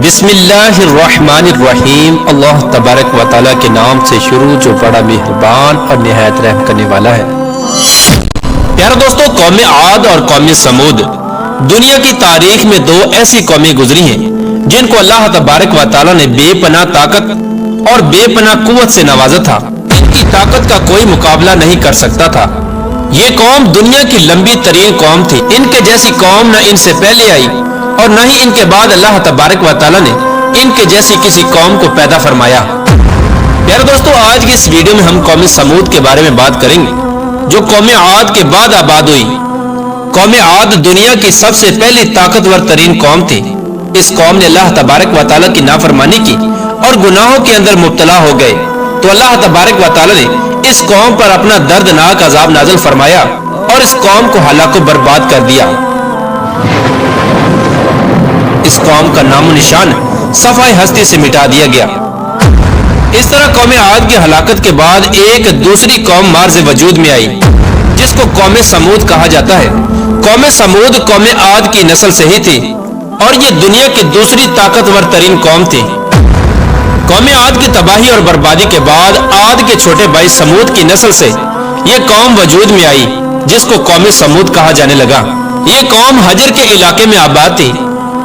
بسم اللہ الرحمن الرحیم۔ اللہ تبارک و تعالیٰ کے نام سے شروع جو بڑا مہربان اور نہایت رحم کرنے والا ہے۔ پیارے دوستو، قوم عاد اور قوم سمود دنیا کی تاریخ میں دو ایسی قومیں گزری ہیں جن کو اللہ تبارک و تعالیٰ نے بے پناہ طاقت اور بے پناہ قوت سے نوازا تھا۔ ان کی طاقت کا کوئی مقابلہ نہیں کر سکتا تھا۔ یہ قوم دنیا کی لمبی ترین قوم تھی۔ ان کے جیسی قوم نہ ان سے پہلے آئی اور نہ ہی ان کے بعد اللہ تبارک و تعالیٰ نے ان کے جیسی کسی قوم کو پیدا فرمایا۔ پیارے دوستو، آج کی اس ویڈیو میں ہم قوم سمود کے بارے میں بات کریں گے جو قوم عاد کے بعد آباد ہوئی۔ قوم عاد دنیا کی سب سے پہلی طاقتور ترین قوم تھی۔ اس قوم نے اللہ تبارک و تعالیٰ کی نافرمانی کی اور گناہوں کے اندر مبتلا ہو گئے، تو اللہ تبارک و تعالیٰ نے اس قوم پر اپنا دردناک عذاب نازل فرمایا اور اس قوم کو ہلاک و برباد کر دیا۔ اس قوم کا نام و نشان صفحہ ہستی سے مٹا دیا گیا۔ اس طرح قوم عاد کی ہلاکت کے بعد ایک دوسری قوم مارز وجود میں آئی جس کو قوم سمود کہا جاتا ہے۔ قوم سمود قوم عاد کی نسل سے ہی تھی اور یہ دنیا کی دوسری طاقتور ترین قوم تھی۔ قوم عاد کی تباہی اور بربادی کے بعد عاد کے چھوٹے بھائی سمود کی نسل سے یہ قوم وجود میں آئی جس کو قوم سمود کہا جانے لگا۔ یہ قوم حجر کے علاقے میں آباد تھی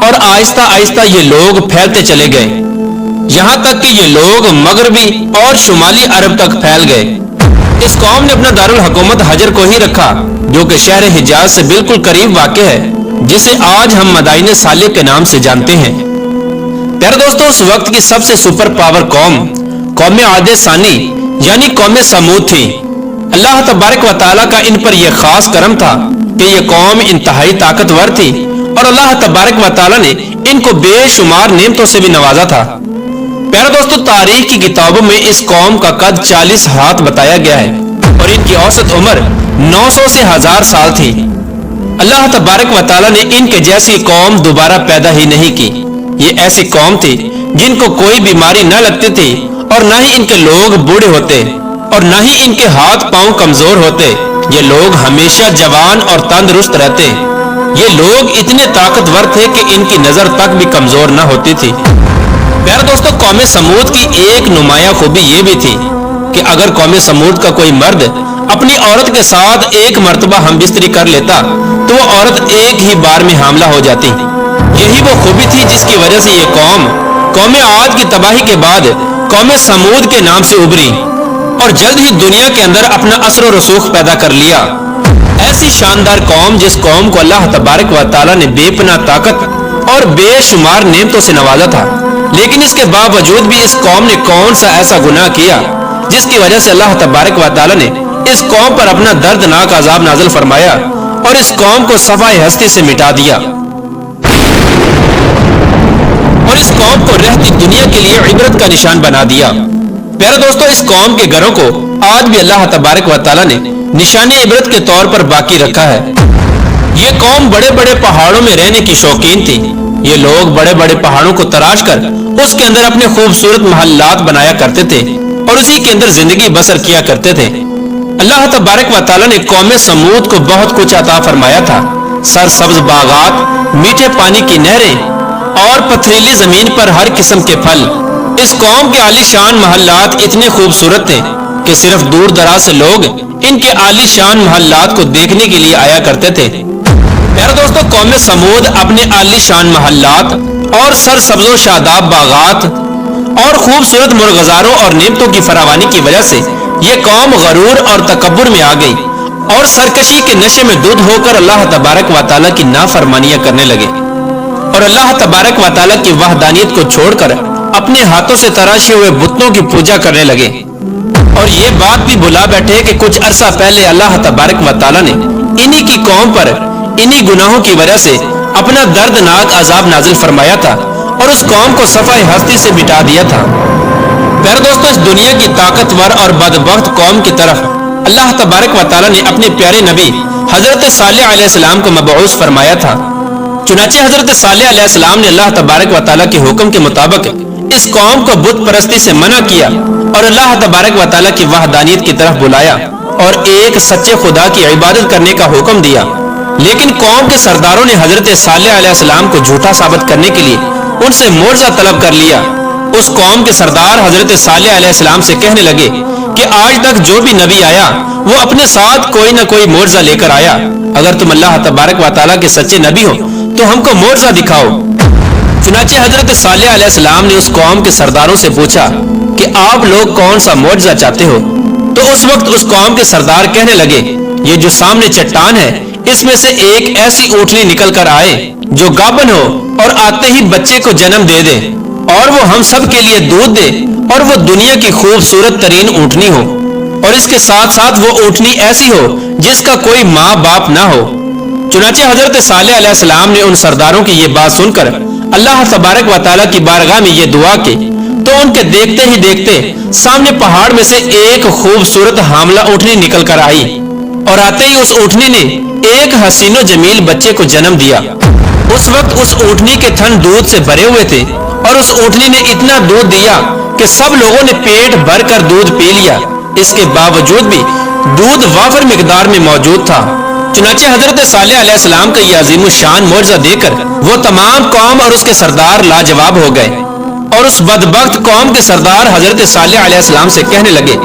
اور آہستہ آہستہ یہ لوگ پھیلتے چلے گئے، یہاں تک کہ یہ لوگ مغربی اور شمالی عرب تک پھیل گئے۔ اس قوم نے اپنا دارالحکومت حجر کو ہی رکھا جو کہ شہر حجاز سے بالکل قریب واقع ہے، جسے آج ہم مدائن صالح کے نام سے جانتے ہیں۔ پیارے دوستو، اس وقت کی سب سے سپر پاور قوم عاد ثانی یعنی قوم سمود تھی۔ اللہ تبارک و تعالیٰ کا ان پر یہ خاص کرم تھا کہ یہ قوم انتہائی طاقتور تھی اور اللہ تبارک و تعالیٰ نے ان کو بے شمار نعمتوں سے بھی نوازا تھا۔ پیارے دوستو، تاریخ کی کتابوں میں اس قوم کا قد 40 ہاتھ بتایا گیا ہے اور ان کی اوسط عمر 900 سے 1000 سال تھی۔ اللہ تبارک و تعالیٰ نے ان کے جیسی قوم دوبارہ پیدا ہی نہیں کی۔ یہ ایسی قوم تھی جن کو کوئی بیماری نہ لگتی تھی اور نہ ہی ان کے لوگ بوڑھے ہوتے اور نہ ہی ان کے ہاتھ پاؤں کمزور ہوتے۔ یہ لوگ ہمیشہ جوان اور تندرست رہتے۔ یہ لوگ اتنے طاقتور تھے کہ ان کی نظر تک بھی کمزور نہ ہوتی تھی۔ پیارے دوستو، قوم سمود کی ایک نمایاں خوبی یہ بھی تھی کہ اگر قوم سمود کا کوئی مرد اپنی عورت کے ساتھ ایک مرتبہ ہم بستری کر لیتا تو وہ عورت ایک ہی بار میں حاملہ ہو جاتی۔ یہی وہ خوبی تھی جس کی وجہ سے یہ قوم عاد کی تباہی کے بعد قوم سمود کے نام سے ابھری اور جلد ہی دنیا کے اندر اپنا اثر و رسوخ پیدا کر لیا۔ ایسی شاندار قوم جس قوم کو اللہ تبارک و تعالیٰ نے بے پناہ طاقت اور بے شمار نعمتوں سے نوازا تھا، لیکن اس کے باوجود بھی اس قوم نے کون سا ایسا گناہ کیا جس کی وجہ سے اللہ تبارک و تعالیٰ نے اس قوم پر اپنا دردناک عذاب نازل فرمایا اور اس قوم کو صفحہ ہستی سے مٹا دیا اور اس قوم کو رہتی دنیا کے لیے عبرت کا نشان بنا دیا۔ پیارے دوستو، اس قوم کے گھروں کو آج بھی اللہ تبارک و تعالیٰ نے نشانی عبرت کے طور پر باقی رکھا ہے۔ یہ قوم بڑے بڑے پہاڑوں میں رہنے کی شوقین تھی۔ یہ لوگ بڑے بڑے پہاڑوں کو تراش کر اس کے اندر اپنے خوبصورت محلات بنایا کرتے تھے اور اسی کے اندر زندگی بسر کیا کرتے تھے۔ اللہ تبارک و تعالیٰ نے قوم سمود کو بہت کچھ عطا فرمایا تھا۔ سرسبز باغات، میٹھے پانی کی نہریں اور پتھریلی زمین پر ہر قسم کے پھل۔ اس قوم کے عالی شان محلات اتنے خوبصورت تھے کہ صرف دور دراز سے لوگ ان کے عالی شان محلات کو دیکھنے کے لیے آیا کرتے تھے۔ پیارے دوستو، قوم سمود اپنے عالی شان محلات اور سرسبز و شاداب باغات اور خوبصورت مرغزاروں اور نعمتوں کی فراوانی کی وجہ سے یہ قوم غرور اور تکبر میں آ گئی اور سرکشی کے نشے میں دھت ہو کر اللہ تبارک و تعالیٰ کی نافرمانیاں کرنے لگے اور اللہ تبارک و تعالیٰ کی وحدانیت کو چھوڑ کر اپنے ہاتھوں سے تراشے ہوئے بتوں کی پوجا کرنے لگے۔ اور یہ بات بھی بھلا بیٹھے کہ کچھ عرصہ پہلے اللہ تبارک و تعالیٰ نے انہی کی قوم پر انہی گناہوں کی وجہ سے اپنا دردناک عذاب نازل فرمایا تھا اور اس قوم کو صفحہ ہستی سے مٹا دیا تھا۔ پیارے دوستو، اس دنیا کی طاقتور اور بدبخت قوم کی طرف اللہ تبارک و تعالیٰ نے اپنے پیارے نبی حضرت صالح علیہ السلام کو مبعوث فرمایا تھا۔ چنانچہ حضرت صالح علیہ السلام نے اللہ تبارک و تعالیٰ کے حکم کے مطابق اس قوم کو بت پرستی سے منع کیا اور اللہ تبارک و تعالیٰ کی وحدانیت کی طرف بلایا اور ایک سچے خدا کی عبادت کرنے کا حکم دیا۔ لیکن قوم کے سرداروں نے حضرت صالح علیہ السلام کو جھوٹا ثابت کرنے کے لیے ان سے معجزہ طلب کر لیا۔ اس قوم کے سردار حضرت صالح علیہ السلام سے کہنے لگے کہ آج تک جو بھی نبی آیا وہ اپنے ساتھ کوئی نہ کوئی معجزہ لے کر آیا، اگر تم اللہ تبارک و تعالیٰ کے سچے نبی ہو تو ہم کو معجزہ دکھاؤ۔ چنانچہ حضرت صالح علیہ السلام نے اس قوم کے سرداروں سے پوچھا کہ آپ لوگ کون سا معجزہ چاہتے ہو؟ تو اس وقت اس قوم کے سردار کہنے لگے یہ جو سامنے چٹان ہے اس میں سے ایک ایسی اونٹنی نکل کر آئے جو گابن ہو اور آتے ہی بچے کو جنم دے دے اور وہ ہم سب کے لیے دودھ دے اور وہ دنیا کی خوبصورت ترین اونٹنی ہو اور اس کے ساتھ ساتھ وہ اونٹنی ایسی ہو جس کا کوئی ماں باپ نہ ہو۔ چنانچہ حضرت صالح علیہ السلام نے ان سرداروں کی یہ بات سن کر اللہ تبارک و تعالیٰ کی بارگاہ میں یہ دعا کی تو ان کے دیکھتے ہی دیکھتے سامنے پہاڑ میں سے ایک خوبصورت حاملہ اونٹنی نکل کر آئی اور آتے ہی اس اونٹنی نے ایک حسین و جمیل بچے کو جنم دیا۔ اس وقت اس اونٹنی کے تھن دودھ سے بھرے ہوئے تھے اور اس اونٹنی نے اتنا دودھ دیا کہ سب لوگوں نے پیٹ بھر کر دودھ پی لیا، اس کے باوجود بھی دودھ وافر مقدار میں موجود تھا۔ چنانچہ حضرت صالح علیہ السلام کا یہ عظیم الشان معجزہ دے کر وہ تمام قوم اور اس کے سردار لاجواب ہو گئے اور اس بدبخت قوم کے سردار حضرت صالح علیہ السلام سے کہنے لگے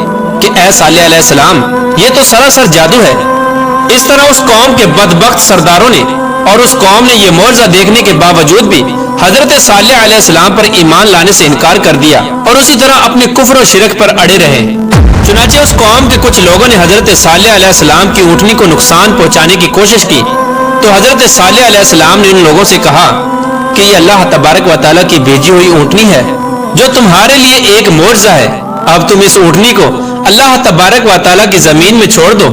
کہ اے صالح علیہ السلام یہ تو سراسر جادو ہے۔ اس طرح اس قوم کے بدبخت سرداروں نے اور اس قوم نے یہ معجزہ دیکھنے کے باوجود بھی حضرت صالح علیہ السلام پر ایمان لانے سے انکار کر دیا اور اسی طرح اپنے کفر و شرک پر اڑے رہے۔ چنانچہ اس قوم کے کچھ لوگوں نے حضرت صالح علیہ السلام کی اونٹنی کو نقصان پہنچانے کی کوشش کی تو حضرت صالح علیہ السلام نے ان لوگوں سے کہا کہ یہ اللہ تبارک و تعالیٰ کی بھیجی ہوئی اونٹنی ہے جو تمہارے لیے ایک معجزہ ہے۔ اب تم اس اونٹنی کو اللہ تبارک و تعالیٰ کی زمین میں چھوڑ دو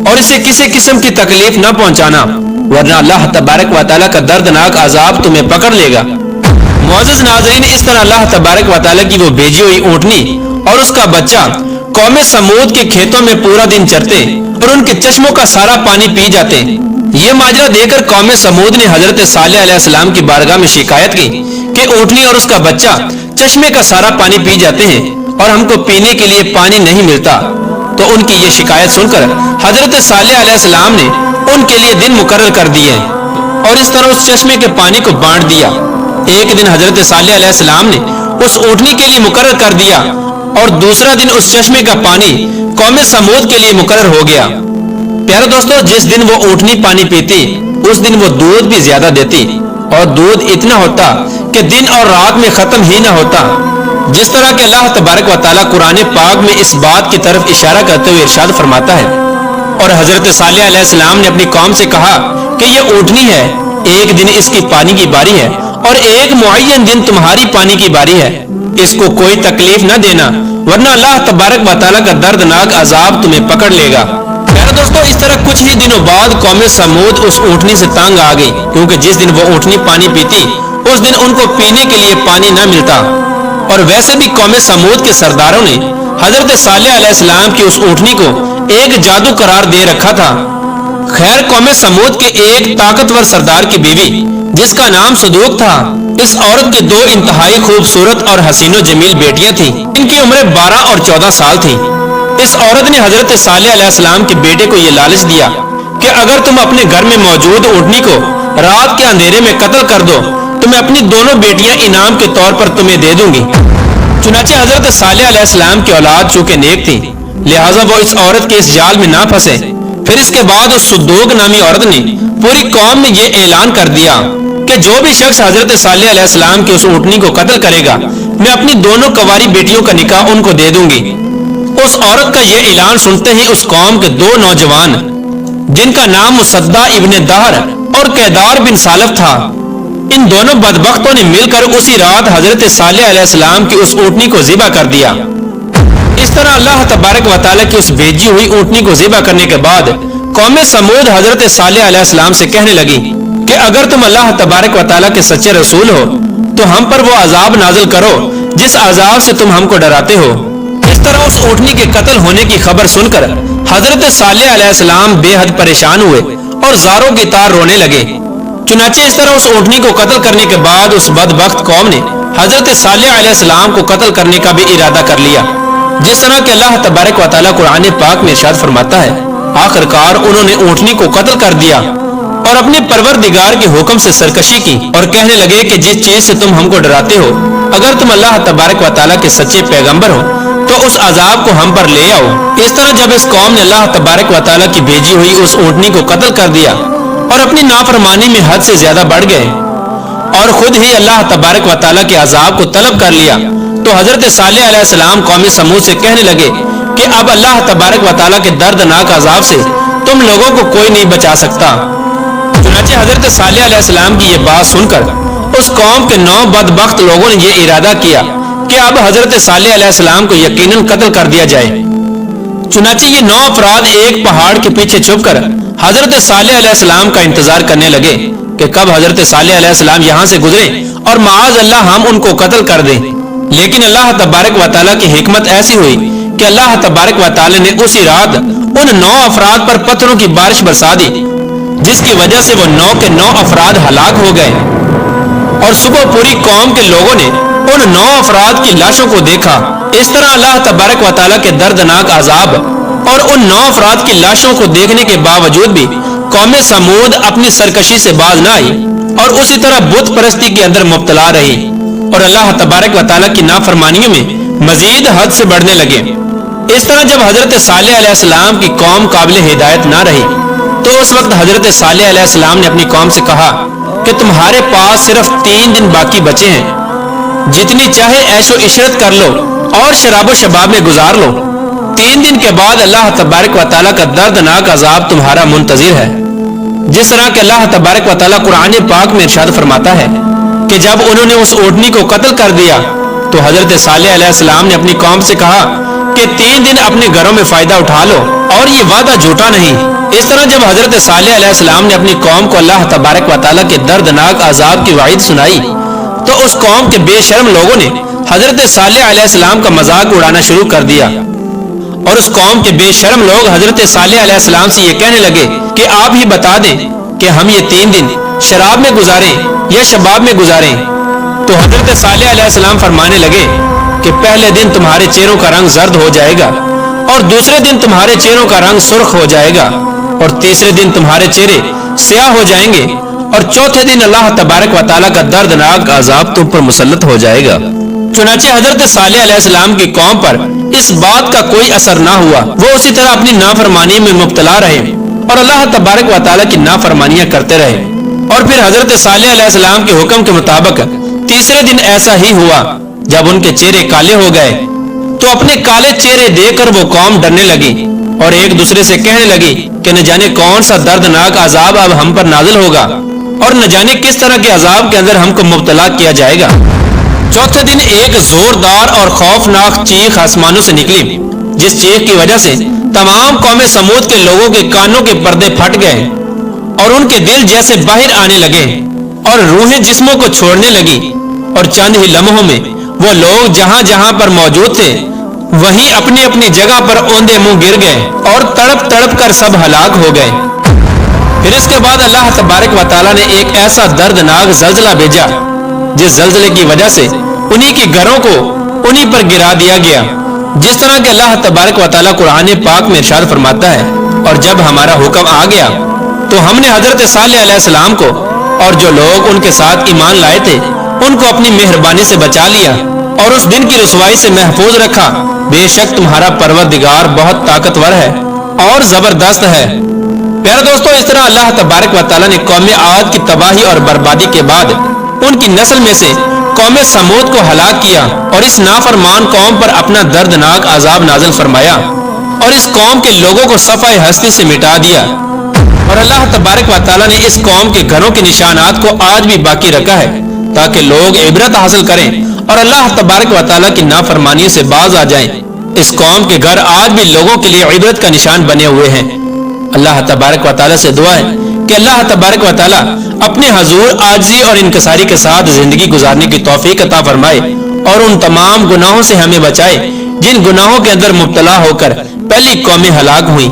اور اسے کسی قسم کی تکلیف نہ پہنچانا ورنہ اللہ تبارک و تعالیٰ کا دردناک عذاب تمہیں پکڑ لے گا۔ معزز ناظرین، اس طرح اللہ تبارک و تعالیٰ کی وہ بھیجی ہوئی اونٹنی اور اس کا بچہ قوم سمود کے کھیتوں میں پورا دن چرتے اور ان کے چشموں کا سارا پانی پی جاتے۔ یہ ماجرا دیکھ کر قوم سمود نے حضرت صالح علیہ السلام کی بارگاہ میں شکایت کی کہ اونٹنی اور اس کا بچہ چشمے کا سارا پانی پی جاتے ہیں اور ہم کو پینے کے لیے پانی نہیں ملتا۔ تو ان کی یہ شکایت سن کر حضرت صالح علیہ السلام نے ان کے لیے دن مقرر کر دیے اور اس طرح اس چشمے کے پانی کو بانٹ دیا۔ ایک دن حضرت صالح علیہ السلام نے اس اونٹنی کے لیے مقرر کر دیا اور دوسرا دن اس چشمے کا پانی قوم سمود کے لیے مقرر ہو گیا۔ پیارے دوستو، جس دن وہ اونٹنی پانی پیتی اس دن وہ دودھ بھی زیادہ دیتی اور دودھ اتنا ہوتا کہ دن اور رات میں ختم ہی نہ ہوتا، جس طرح کہ اللہ تبارک و تعالیٰ قرآن پاک میں اس بات کی طرف اشارہ کرتے ہوئے ارشاد فرماتا ہے۔ اور حضرت صالح علیہ السلام نے اپنی قوم سے کہا کہ یہ اونٹنی ہے، ایک دن اس کی پانی کی باری ہے اور ایک معین دن تمہاری پانی کی باری ہے، اس کو کوئی تکلیف نہ دینا ورنہ اللہ تبارک و تعالیٰ کا دردناک عذاب تمہیں پکڑ لے گا۔ پیارے دوستو، اس طرح کچھ ہی دنوں بعد قوم سمود اس اونٹنی سے تنگ آ گئی کیونکہ جس دن وہ اونٹنی پانی پیتی اس دن ان کو پینے کے لیے پانی نہ ملتا۔ اور ویسے بھی قوم سمود کے سرداروں نے حضرت صالح علیہ السلام کی اس اونٹنی کو ایک جادو قرار دے رکھا تھا۔ خیر، قوم سمود کے ایک طاقتور سردار کی بیوی جس کا نام صدوق تھا، اس عورت کے دو انتہائی خوبصورت اور حسین و جمیل بیٹیاں تھیں، ان کی عمریں 12 اور 14 سال تھیں۔ اس عورت نے حضرت صالح علیہ السلام کے بیٹے کو یہ لالچ دیا کہ اگر تم اپنے گھر میں موجود اونٹنی کو رات کے اندھیرے میں قتل کر دو تو میں اپنی دونوں بیٹیاں انعام کے طور پر تمہیں دے دوں گی۔ چنانچہ حضرت صالح علیہ السلام کی اولاد چونکہ نیک تھی لہٰذا وہ اس عورت کے اس جال میں نہ پھنسے۔ پھر اس کے بعد اس صدوق نامی عورت نے پوری قوم میں یہ اعلان کر دیا کہ جو بھی شخص حضرت صالح علیہ السلام کی اس اونٹنی کو قتل کرے گا میں اپنی دونوں کنواری بیٹیوں کا نکاح ان کو دے دوں گی۔ اس عورت کا یہ اعلان سنتے ہی اس قوم کے دو نوجوان جن کا نام مصدع ابن دہر اور کیدار بن سالف تھا، ان دونوں بدبختوں نے مل کر اسی رات حضرت صالح علیہ السلام کی اس اونٹنی کو ذبح کر دیا۔ اس طرح اللہ تبارک و تعالیٰ کی اس بھیجی ہوئی اونٹنی کو ذبح کرنے کے بعد قوم سمود حضرت صالح علیہ السلام سے کہنے لگی کہ اگر تم اللہ تبارک و تعالیٰ کے سچے رسول ہو تو ہم پر وہ عذاب نازل کرو جس عذاب سے تم ہم کو ڈراتے ہو۔ اس طرح اس اونٹنی کے قتل ہونے کی خبر سن کر حضرت صالح علیہ السلام بے حد پریشان ہوئے اور زاروں کی طرح رونے لگے۔ چنانچہ اس طرح اس اونٹنی کو قتل کرنے کے بعد اس بدبخت قوم نے حضرت صالح علیہ السلام کو قتل کرنے کا بھی ارادہ کر لیا، جس طرح کہ اللہ تبارک و تعالیٰ قرآن پاک میں ارشاد فرماتا ہے، آخر کار انہوں نے اونٹنی کو قتل کر دیا اور اپنے پروردگار کے حکم سے سرکشی کی اور کہنے لگے کہ جس چیز سے تم ہم کو ڈراتے ہو، اگر تم اللہ تبارک و تعالیٰ کے سچے پیغمبر ہو تو اس عذاب کو ہم پر لے آؤ۔ اس طرح جب اس قوم نے اللہ تبارک و تعالیٰ کی بھیجی ہوئی اس اونٹنی کو قتل کر دیا اور اپنی نافرمانی میں حد سے زیادہ بڑھ گئے اور خود ہی اللہ تبارک و تعالیٰ کے عذاب کو طلب کر لیا، تو حضرت صالح علیہ السلام قوم سمود سے کہنے لگے کہ اب اللہ تبارک و تعالیٰ کے دردناک عذاب سے تم لوگوں کو کوئی نہیں بچا سکتا۔ چنانچہ حضرت صالح علیہ السلام کی یہ بات سن کر اس قوم کے 9 بدبخت لوگوں نے یہ ارادہ کیا کہ اب حضرت صالح علیہ السلام کو یقیناً قتل کر دیا جائے۔ چنانچہ یہ 9 افراد ایک پہاڑ کے پیچھے چھپ کر حضرت صالح علیہ السلام کا انتظار کرنے لگے کہ کب حضرت صالح علیہ السلام یہاں سے گزرے اور معاذ اللہ ہم ان کو قتل کر دیں۔ لیکن اللہ تبارک و تعالیٰ کی حکمت ایسی ہوئی کہ اللہ تبارک و تعالیٰ نے اسی رات ان 9 افراد پر پتھروں کی بارش برسا دی، جس کی وجہ سے وہ 9 کے 9 افراد ہلاک ہو گئے، اور صبح پوری قوم کے لوگوں نے ان 9 افراد کی لاشوں کو دیکھا۔ اس طرح اللہ تبارک و تعالیٰ کے دردناک عذاب اور ان 9 افراد کی لاشوں کو دیکھنے کے باوجود بھی قوم سمود اپنی سرکشی سے باز نہ آئی اور اسی طرح بت پرستی کے اندر مبتلا رہی اور اللہ تبارک و تعالیٰ کی نافرمانیوں میں مزید حد سے بڑھنے لگے۔ اس طرح جب حضرت صالح علیہ السلام کی قوم قابل ہدایت نہ رہی تو اس وقت حضرت صالح علیہ السلام نے اپنی قوم سے کہا کہ تمہارے پاس صرف 3 دن باقی بچے ہیں، جتنی چاہے عیش و عشرت کر لو اور شراب و شباب میں گزار لو۔ 3 دن کے بعد اللہ تبارک و تعالیٰ کا دردناک عذاب تمہارا منتظر ہے۔ جس طرح کہ اللہ تبارک و تعالیٰ قرآن پاک میں ارشاد فرماتا ہے کہ جب انہوں نے اس اونٹنی کو قتل کر دیا تو حضرت صالح علیہ السلام نے اپنی قوم سے کہا کہ 3 دن اپنے گھروں میں فائدہ اٹھا لو اور یہ وعدہ جھوٹا نہیں۔ اس طرح جب حضرت صالح علیہ السلام نے اپنی قوم کو اللہ تبارک و تعالیٰ کے دردناک عذاب کی وعید سنائی تو اس قوم کے بے شرم لوگوں نے حضرت صالح علیہ السلام کا مذاق اڑانا شروع کر دیا، اور اس قوم کے بے شرم لوگ حضرت صالح علیہ السلام سے یہ کہنے لگے کہ آپ ہی بتا دیں کہ ہم یہ 3 دن شراب میں گزاریں یا شباب میں گزاریں۔ تو حضرت صالح علیہ السلام فرمانے لگے کہ پہلے دن تمہارے چہروں کا رنگ زرد ہو جائے گا، اور دوسرے دن تمہارے چہروں کا رنگ سرخ ہو جائے گا، اور تیسرے دن تمہارے چہرے سیاہ ہو جائیں گے، اور چوتھے دن اللہ تبارک و تعالیٰ کا دردناک عذاب تم پر مسلط ہو جائے گا۔ چنانچہ حضرت صالح علیہ السلام کی قوم پر اس بات کا کوئی اثر نہ ہوا، وہ اسی طرح اپنی نافرمانی میں مبتلا رہے اور اللہ تبارک و تعالیٰ کی نافرمانیاں کرتے رہے۔ اور پھر حضرت صالح علیہ السلام کے حکم کے مطابق تیسرے دن ایسا ہی ہوا، جب ان کے چہرے کالے ہو گئے تو اپنے کالے چہرے دیکھ کر وہ قوم ڈرنے لگی اور ایک دوسرے سے کہنے لگی کہ نہ جانے کون سا دردناک عذاب اب ہم پر نازل ہوگا اور نہ جانے کس طرح کے عذاب کے اندر ہم کو مبتلا کیا جائے گا۔ چوتھے دن ایک زوردار اور خوفناک چیخ آسمانوں سے نکلی، جس چیخ کی وجہ سے تمام قوم سمود کے لوگوں کے کانوں کے پردے پھٹ گئے اور ان کے دل جیسے باہر آنے لگے اور روحیں جسموں کو چھوڑنے لگی، اور چند ہی لمحوں میں وہ لوگ جہاں جہاں پر موجود تھے وہیں اپنی اپنی جگہ پر اوندے منہ گر گئے اور تڑپ تڑپ کر سب ہلاک ہو گئے۔ پھر اس کے بعد اللہ تبارک و تعالیٰ نے ایک ایسا دردناک زلزلہ بھیجا جس زلزلے کی وجہ سے انہی کے گھروں کو انہی پر گرا دیا گیا، جس طرح کہ اللہ تبارک و تعالیٰ قرآن پاک میں ارشاد فرماتا ہے، اور جب ہمارا حکم آ گیا تو ہم نے حضرت صالح علیہ السلام کو اور جو لوگ ان کے ساتھ ایمان لائے تھے ان کو اپنی مہربانی سے بچا لیا اور اس دن کی رسوائی سے محفوظ رکھا۔ بے شک تمہارا پروردگار بہت طاقتور ہے اور زبردست ہے۔ پیارے دوستو، اس طرح اللہ تبارک و تعالیٰ نے قوم عاد کی تباہی اور بربادی کے بعد ان کی نسل میں سے قوم سمود کو ہلاک کیا اور اس نافرمان قوم پر اپنا دردناک عذاب نازل فرمایا اور اس قوم کے لوگوں کو صفحہ ہستی سے مٹا دیا، اور اللہ تبارک و تعالیٰ نے اس قوم کے گھروں کے نشانات کو آج بھی باقی رکھا ہے تاکہ لوگ عبرت حاصل کریں اور اللہ تبارک و تعالیٰ کی نافرمانی سے باز آ جائیں۔ اس قوم کے گھر آج بھی لوگوں کے لیے عبرت کا نشان بنے ہوئے ہیں۔ اللہ تبارک و تعالیٰ سے دعا ہے کہ اللہ تبارک و تعالیٰ اپنے حضور عاجزی اور انکساری کے ساتھ زندگی گزارنے کی توفیق عطا فرمائے اور ان تمام گناہوں سے ہمیں بچائے جن گناہوں کے اندر مبتلا ہو کر پہلی قومیں ہلاک ہوئیں۔